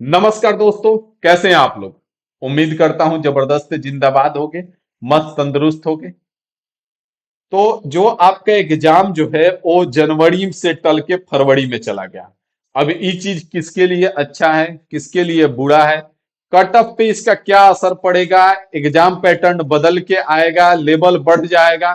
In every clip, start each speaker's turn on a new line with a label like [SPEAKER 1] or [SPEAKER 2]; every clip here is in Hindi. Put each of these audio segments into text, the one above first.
[SPEAKER 1] नमस्कार दोस्तों, कैसे हैं आप लोग। उम्मीद करता हूं जबरदस्त जिंदाबाद होगे, मस्त तंदुरुस्त होगे। तो जो आपका एग्जाम जो है वो जनवरी से टल के फरवरी में चला गया। अब ये चीज किसके लिए अच्छा है, किसके लिए बुरा है, कट ऑफ पे इसका क्या असर पड़ेगा, एग्जाम पैटर्न बदल के आएगा, लेवल बढ़ जाएगा।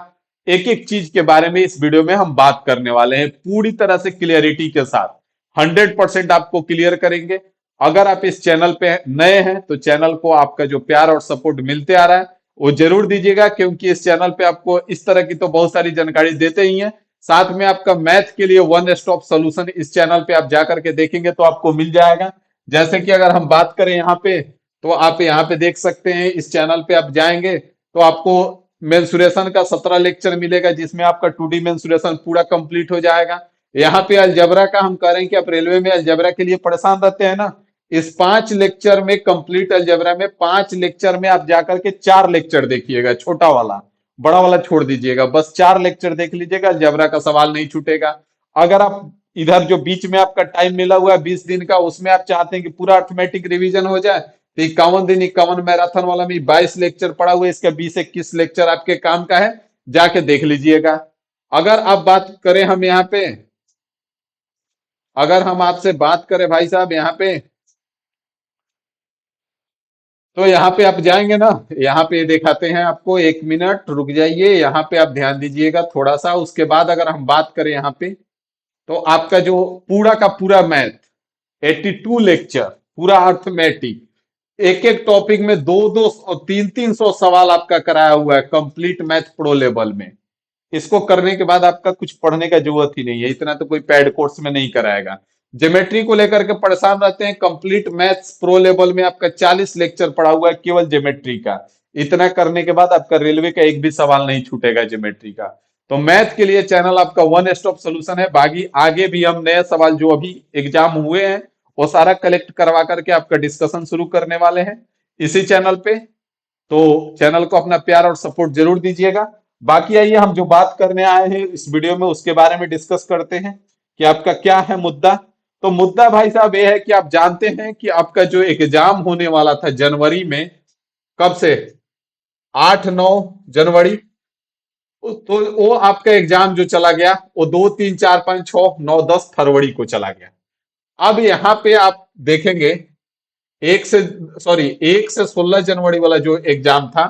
[SPEAKER 1] एक एक चीज के बारे में इस वीडियो में हम बात करने वाले हैं, पूरी तरह से क्लियरिटी के साथ 100% आपको क्लियर करेंगे। अगर आप इस चैनल पे नए हैं तो चैनल को आपका जो प्यार और सपोर्ट मिलते आ रहा है वो जरूर दीजिएगा, क्योंकि इस चैनल पे आपको इस तरह की तो बहुत सारी जानकारी देते ही हैं। साथ में आपका मैथ के लिए वन स्टॉप सोल्यूशन इस चैनल पे आप जाकर के देखेंगे तो आपको मिल जाएगा। जैसे कि अगर हम बात करें यहाँ पे, तो आप यहाँ पे देख सकते हैं, इस चैनल पे आप जाएंगे तो आपको मेंसुरेशन का 17 लेक्चर मिलेगा, जिसमें आपका 2D मेंसुरेशन पूरा कंप्लीट हो जाएगा। यहाँ पे अलजबरा का हम कह रहे हैं कि आप रेलवे में अलजबरा के लिए परेशान रहते हैं ना, इस 5 लेक्चर में, कंप्लीट अलजेब्रा में 5 लेक्चर में आप जाकर के 4 लेक्चर देखिएगा, छोटा वाला, बड़ा वाला छोड़ दीजिएगा, बस 4 लेक्चर देख लीजिएगा, अलजेब्रा का सवाल नहीं छूटेगा। अगर आप इधर जो बीच में आपका टाइम मिला हुआ है 20 दिन का, उसमें आप चाहते हैं कि पूरा अर्थमेटिक रिवीजन हो जाए, तो 51 दिन 51 मैराथन वाला में 22 लेक्चर पड़ा हुआ है, इसका 20-21 लेक्चर आपके काम का है, जाके देख लीजिएगा। अगर आप बात करें हम यहाँ पे, अगर हम आपसे बात करें भाई साहब यहाँ पे, तो यहाँ पे आप जाएंगे ना, यहाँ पे दिखाते हैं आपको, 1 मिनट रुक जाइए, यहाँ पे आप ध्यान दीजिएगा थोड़ा सा। उसके बाद अगर हम बात करें यहाँ पे, तो आपका जो पूरा का पूरा मैथ 82 लेक्चर, पूरा अर्थमेटिक, एक एक टॉपिक में 200-200 300 सवाल आपका कराया हुआ है कंप्लीट मैथ प्रो लेवल में। इसको करने के बाद आपका कुछ पढ़ने का जरूरत ही नहीं है, इतना तो कोई पैड कोर्स में नहीं कराएगा। ज्योमेट्री को लेकर के परेशान रहते हैं, कंप्लीट मैथ्स प्रो लेवल में आपका 40 लेक्चर पड़ा हुआ है केवल ज्योमेट्री का। इतना करने के बाद आपका रेलवे का एक भी सवाल नहीं छूटेगा ज्योमेट्री का। तो मैथ के लिए चैनल आपका वन स्टॉप सोल्यूशन है। बाकी आगे भी हम नए सवाल जो अभी एग्जाम हुए हैं वो सारा कलेक्ट करवा करके आपका डिस्कशन शुरू करने वाले हैं इसी चैनल पे। तो चैनल को अपना प्यार और सपोर्ट जरूर दीजिएगा। बाकी आइए हम जो बात करने आए हैं इस वीडियो में उसके बारे में डिस्कस करते हैं कि आपका क्या है मुद्दा। तो मुद्दा भाई साहब ये है कि आप जानते हैं कि आपका जो एग्जाम होने वाला था जनवरी में, कब से, 8-9 जनवरी, तो वो आपका एग्जाम जो चला गया वो 2-3-4-5-6-9-10 फरवरी को चला गया। अब यहाँ पे आप देखेंगे, एक से, सॉरी, 1 से 16 जनवरी वाला जो एग्जाम था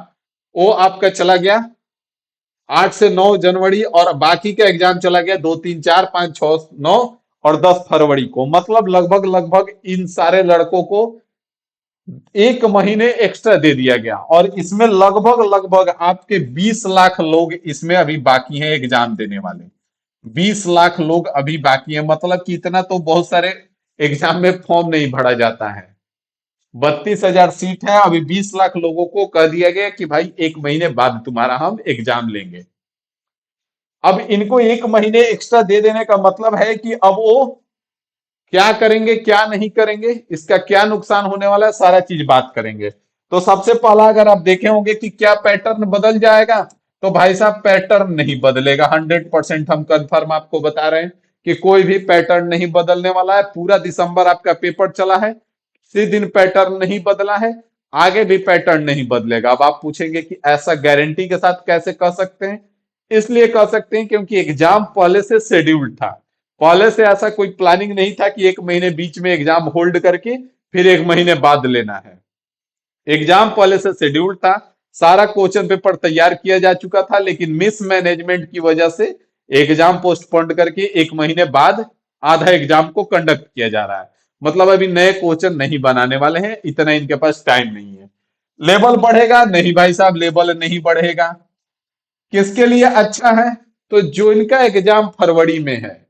[SPEAKER 1] वो आपका चला गया 8 से 9 जनवरी, और बाकी का एग्जाम चला गया 2-3-4-5-6-9 और 10 फरवरी को। मतलब लगभग लगभग इन सारे लड़कों को 1 महीने एक्स्ट्रा दे दिया गया, और इसमें लगभग लगभग आपके 20 लाख लोग इसमें अभी बाकी हैं एग्जाम देने वाले। 20 लाख लोग अभी बाकी है, मतलब कि इतना तो बहुत सारे एग्जाम में फॉर्म नहीं भरा जाता है। 32,000 सीट है, अभी 20 लाख लोगों को कह दिया गया कि भाई 1 महीने बाद तुम्हारा हम एग्जाम लेंगे। अब इनको 1 महीने एक्स्ट्रा दे देने का मतलब है कि अब वो क्या करेंगे क्या नहीं करेंगे, इसका क्या नुकसान होने वाला है, सारा चीज बात करेंगे। तो सबसे पहला अगर आप देखे होंगे कि क्या पैटर्न बदल जाएगा, तो भाई साहब पैटर्न नहीं बदलेगा। 100% हम कंफर्म आपको बता रहे हैं कि कोई भी पैटर्न नहीं बदलने वाला है। पूरा दिसंबर आपका पेपर चला है, किसी दिन पैटर्न नहीं बदला है, आगे भी पैटर्न नहीं बदलेगा। अब आप पूछेंगे कि ऐसा गारंटी के साथ कैसे कह सकते हैं। इसलिए कह सकते हैं क्योंकि एग्जाम पहले से शेड्यूल्ड था। पहले से ऐसा कोई प्लानिंग नहीं था कि 1 महीने बीच में एग्जाम होल्ड करके फिर 1 महीने बाद लेना है। एग्जाम पहले से शेड्यूल्ड था, सारा क्वेश्चन पेपर तैयार किया जा चुका था, लेकिन मिस मैनेजमेंट की वजह से एग्जाम पोस्टपोन करके 1 महीने बाद आधा एग्जाम को कंडक्ट किया जा रहा है। मतलब अभी नए क्वेश्चन नहीं बनाने वाले हैं, इतना इनके पास टाइम नहीं है। लेवल बढ़ेगा नहीं भाई साहब, लेवल नहीं बढ़ेगा। किसके लिए अच्छा है, तो जो इनका एग्जाम फरवरी में है,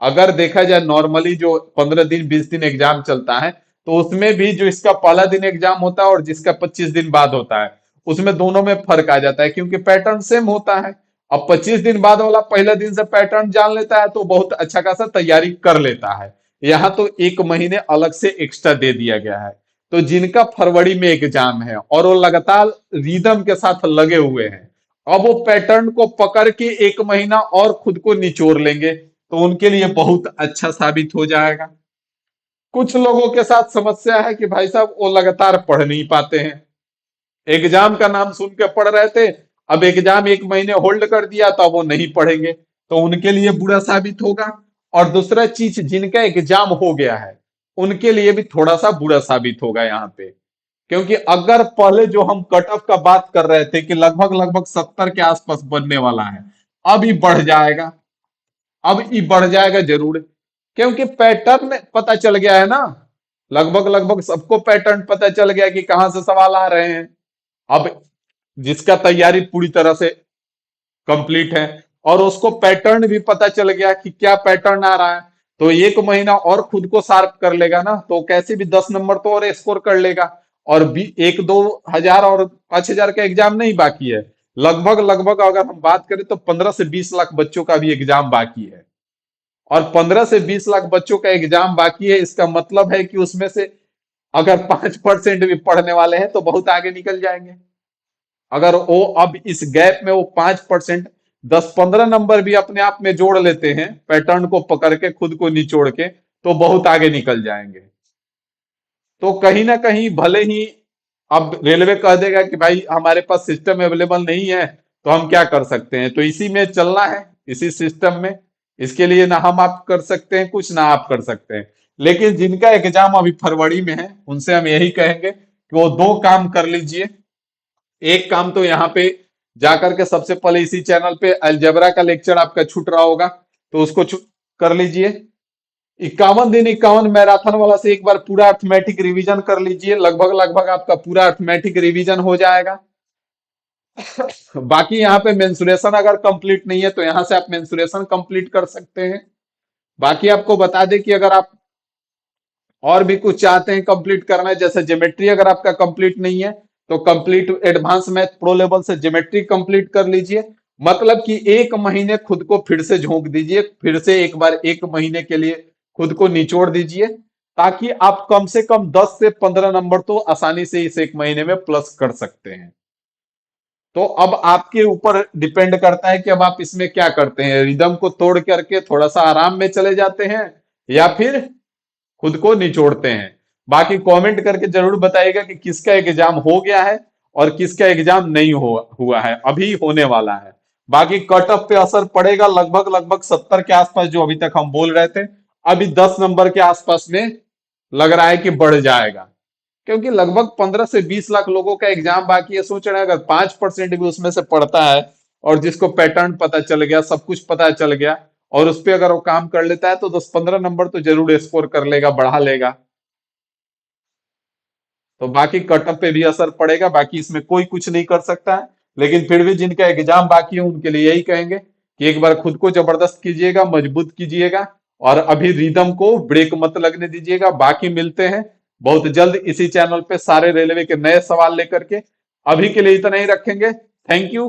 [SPEAKER 1] अगर देखा जाए नॉर्मली जो 15 दिन 20 दिन एग्जाम चलता है, तो उसमें भी जो इसका पहला दिन एग्जाम होता है और जिसका 25 दिन बाद होता है, उसमें दोनों में फर्क आ जाता है, क्योंकि पैटर्न सेम होता है। अब 25 दिन बाद वाला पहले दिन से पैटर्न जान लेता है तो बहुत अच्छा खासा तैयारी कर लेता है। यहाँ तो 1 महीने अलग से एक्स्ट्रा दे दिया गया है। तो जिनका फरवरी में एग्जाम है और वो लगातार रिदम के साथ लगे हुए हैं, अब वो पैटर्न को पकड़ के 1 महीना और खुद को निचोड़ लेंगे, तो उनके लिए बहुत अच्छा साबित हो जाएगा। कुछ लोगों के साथ समस्या है कि भाई साहब वो लगातार पढ़ नहीं पाते हैं। एग्जाम का नाम सुन के पढ़ रहे थे, अब एग्जाम एक महीने होल्ड कर दिया तो अब वो नहीं पढ़ेंगे, तो उनके लिए बुरा साबित होगा। और दूसरा चीज, जिनका एग्जाम हो गया है उनके लिए भी थोड़ा सा बुरा साबित होगा यहाँ पे। क्योंकि अगर पहले जो हम कट ऑफ का बात कर रहे थे कि लगभग लगभग 70 के आसपास बनने वाला है, अब ये बढ़ जाएगा। अब ये बढ़ जाएगा जरूर, क्योंकि पैटर्न पता चल गया है ना। लगभग लगभग सबको पैटर्न पता चल गया कि कहां से सवाल आ रहे हैं। अब जिसका तैयारी पूरी तरह से कंप्लीट है और उसको पैटर्न भी पता चल गया कि क्या पैटर्न आ रहा है, तो एक महीना और खुद को शार्प कर लेगा ना, तो कैसे भी 10 नंबर तो और स्कोर कर लेगा। और भी 1-2 हजार और 5 हजार का एग्जाम नहीं बाकी है। लगभग लगभग अगर हम बात करें तो 15 से 20 लाख बच्चों का भी एग्जाम बाकी है। और 15 से 20 लाख बच्चों का एग्जाम बाकी है, इसका मतलब है कि उसमें से अगर 5% भी पढ़ने वाले हैं तो बहुत आगे निकल जाएंगे। अगर वो अब इस गैप में वो 5%, 10-15 नंबर भी अपने आप में जोड़ लेते हैं, पैटर्न को पकड़ के खुद को निचोड़ के, तो बहुत आगे निकल जाएंगे। तो कहीं ना कहीं भले ही अब रेलवे कह देगा कि भाई हमारे पास सिस्टम अवेलेबल नहीं है, तो हम क्या कर सकते हैं, तो इसी में चलना है, इसी सिस्टम में। इसके लिए ना हम आप कर सकते हैं कुछ, ना आप कर सकते हैं। लेकिन जिनका एग्जाम अभी फरवरी में है उनसे हम यही कहेंगे कि वो दो काम कर लीजिए। एक काम तो यहाँ पे जाकर के सबसे पहले इसी चैनल पे अलजेब्रा का लेक्चर आपका छूट रहा होगा, तो उसको कर लीजिए। 51 दिन 51 मैराथन वाला से एक बार पूरा अर्थमेटिक रिवीजन कर लीजिए, लगभग लगभग आपका पूरा अर्थमेटिक रिवीजन हो जाएगा। बाकी यहाँ पे मेंसुरेशन अगर कंप्लीट नहीं है तो यहाँ से आप मेंसुरेशन कंप्लीट कर सकते हैं। बाकी आपको बता दें कि अगर आप और भी कुछ चाहते हैं कंप्लीट करना है, जैसे ज्योमेट्री अगर आपका कंप्लीट नहीं है तो complete advance math pro level से ज्योमेट्री कंप्लीट कर लीजिए। मतलब कि एक महीने खुद को फिर से झोंक दीजिए, फिर से एक बार एक महीने के लिए खुद को निचोड़ दीजिए, ताकि आप कम से कम 10 से 15 नंबर तो आसानी से इस एक महीने में प्लस कर सकते हैं। तो अब आपके ऊपर डिपेंड करता है कि अब आप इसमें क्या करते हैं, रिदम को तोड़ करके थोड़ा सा आराम में चले जाते हैं या फिर खुद को निचोड़ते हैं। बाकी कमेंट करके जरूर बताइएगा कि किसका एग्जाम हो गया है और किसका एग्जाम नहीं हुआ है, अभी होने वाला है। बाकी कट ऑफ पे असर पड़ेगा लगभग लगभग 70 के आसपास, जो अभी तक हम बोल रहे थे, अभी 10 नंबर के आसपास में लग रहा है कि बढ़ जाएगा। क्योंकि लगभग 15 से 20 लाख लोगों का एग्जाम बाकी है। सोच रहे हैं अगर 5% भी उसमें से पढ़ता है और जिसको पैटर्न पता चल गया, सब कुछ पता चल गया, और उस पर अगर वो काम कर लेता है तो 10-15 नंबर तो जरूर स्कोर कर लेगा, बढ़ा लेगा। तो बाकी कटअप पे भी असर पड़ेगा, बाकी इसमें कोई कुछ नहीं कर सकता है। लेकिन फिर भी जिनका एग्जाम बाकी है उनके लिए यही कहेंगे कि एक बार खुद को जबरदस्त कीजिएगा, मजबूत कीजिएगा, और अभी रिदम को ब्रेक मत लगने दीजिएगा। बाकी मिलते हैं बहुत जल्द इसी चैनल पे सारे रेलवे के नए सवाल लेकर के। अभी के लिए इतना ही रखेंगे। Thank you.